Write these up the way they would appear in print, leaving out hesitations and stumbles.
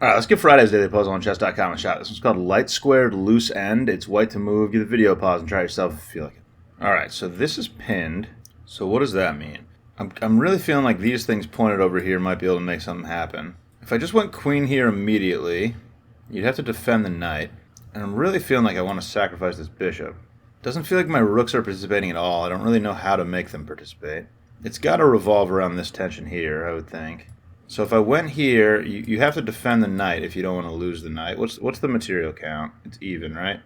Alright, let's get Friday's Daily Puzzle on chess.com a shot. This one's called Light Squared Loose End. It's white to move. Give the video a pause and try it yourself if you feel like it. Alright, so this is pinned. So what does that mean? I'm really feeling like these things pointed over here might be able to make something happen. If I just went queen here immediately, you'd have to defend the knight. And I'm really feeling like I want to sacrifice this bishop. Doesn't feel like my rooks are participating at all. I don't really know how to make them participate. It's got to revolve around this tension here, I would think. So if I went here, you have to defend the knight if you don't want to lose the knight. What's the material count? It's even, right?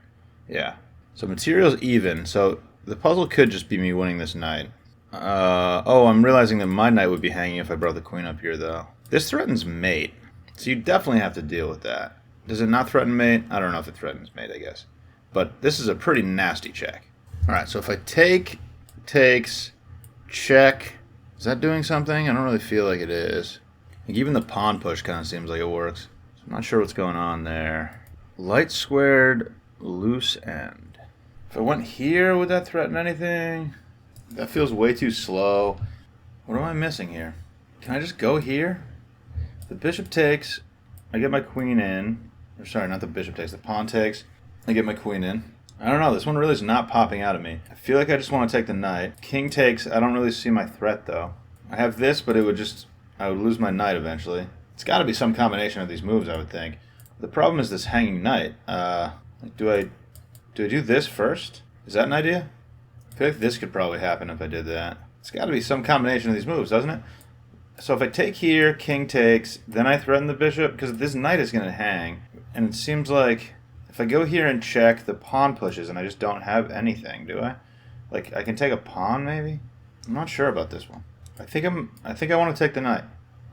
Yeah. So material's even, so the puzzle could just be me winning this knight. Oh, I'm realizing that my knight would be hanging if I brought the queen up here, though. This threatens mate, so you definitely have to deal with that. Does it not threaten mate? I don't know if it threatens mate, I guess. But this is a pretty nasty check. Alright, so if I take, takes, check, is that doing something? I don't really feel like it is. Like even the pawn push kind of seems like it works. So I'm not sure what's going on there. Light squared, loose end. If I went here, would that threaten anything? That feels way too slow. What am I missing here? Can I just go here? The bishop takes, I get my queen in. Or sorry, not the bishop takes, the pawn takes. I get my queen in. I don't know, this one really is not popping out at me. I feel like I just want to take the knight. King takes, I don't really see my threat though. I have this, but it would just... I would lose my knight eventually. It's got to be some combination of these moves, I would think. The problem is this hanging knight. Do I do this first? Is that an idea? I feel like this could probably happen if I did that. It's got to be some combination of these moves, doesn't it? So if I take here, king takes, then I threaten the bishop, because this knight is going to hang. And it seems like if I go here and check, the pawn pushes, and I just don't have anything, do I? Like, I can take a pawn, maybe? I'm not sure about this one. I think I want to take the knight.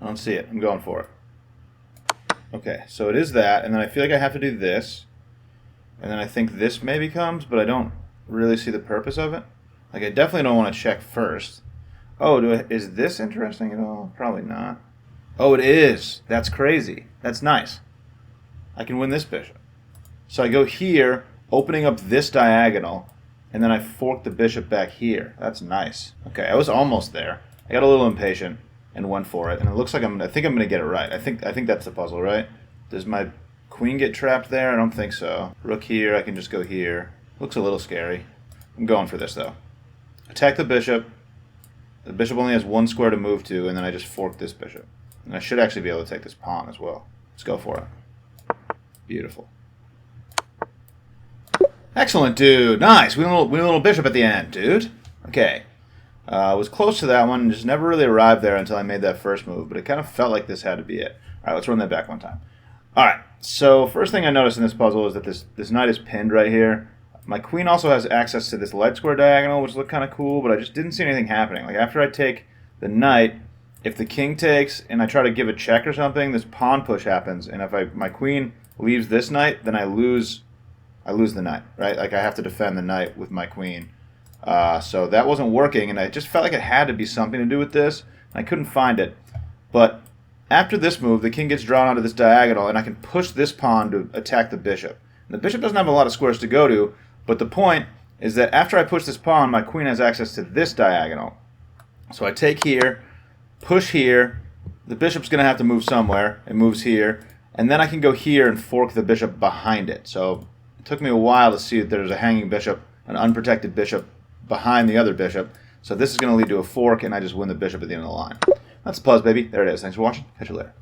I don't see it. I'm going for it. Okay, so it is that, and then I feel like I have to do this. And then I think this maybe comes, but I don't really see the purpose of it. Like, I definitely don't want to check first. Oh, is this interesting at all? Probably not. Oh, it is. That's crazy. That's nice. I can win this bishop. So I go here, opening up this diagonal, and then I fork the bishop back here. That's nice. Okay, I was almost there. I got a little impatient and went for it, and it looks like I think I'm going to get it right. I think that's the puzzle, right? Does my queen get trapped there? I don't think so. Rook here, I can just go here. Looks a little scary. I'm going for this, though. Attack the bishop. The bishop only has one square to move to, and then I just fork this bishop. And I should actually be able to take this pawn as well. Let's go for it. Beautiful. Excellent, dude. Nice. We win a little bishop at the end, dude. Okay. I was close to that one and just never really arrived there until I made that first move, but it kind of felt like this had to be it. Alright, let's run that back one time. Alright, so first thing I noticed in this puzzle is that this knight is pinned right here. My queen also has access to this light square diagonal, which looked kind of cool, but I just didn't see anything happening. Like after I take the knight, if the king takes and I try to give a check or something, this pawn push happens, and if my queen leaves this knight, then I lose the knight, right? Like I have to defend the knight with my queen. So that wasn't working, and I just felt like it had to be something to do with this. I couldn't find it. But after this move, the king gets drawn onto this diagonal, and I can push this pawn to attack the bishop. And the bishop doesn't have a lot of squares to go to, but the point is that after I push this pawn, my queen has access to this diagonal. So I take here, push here, the bishop's going to have to move somewhere. It moves here, and then I can go here and fork the bishop behind it. So it took me a while to see that there's a hanging bishop, an unprotected bishop, behind the other bishop. So this is going to lead to a fork, and I just win the bishop at the end of the line. That's Puzz, baby. There it is. Thanks for watching. Catch you later.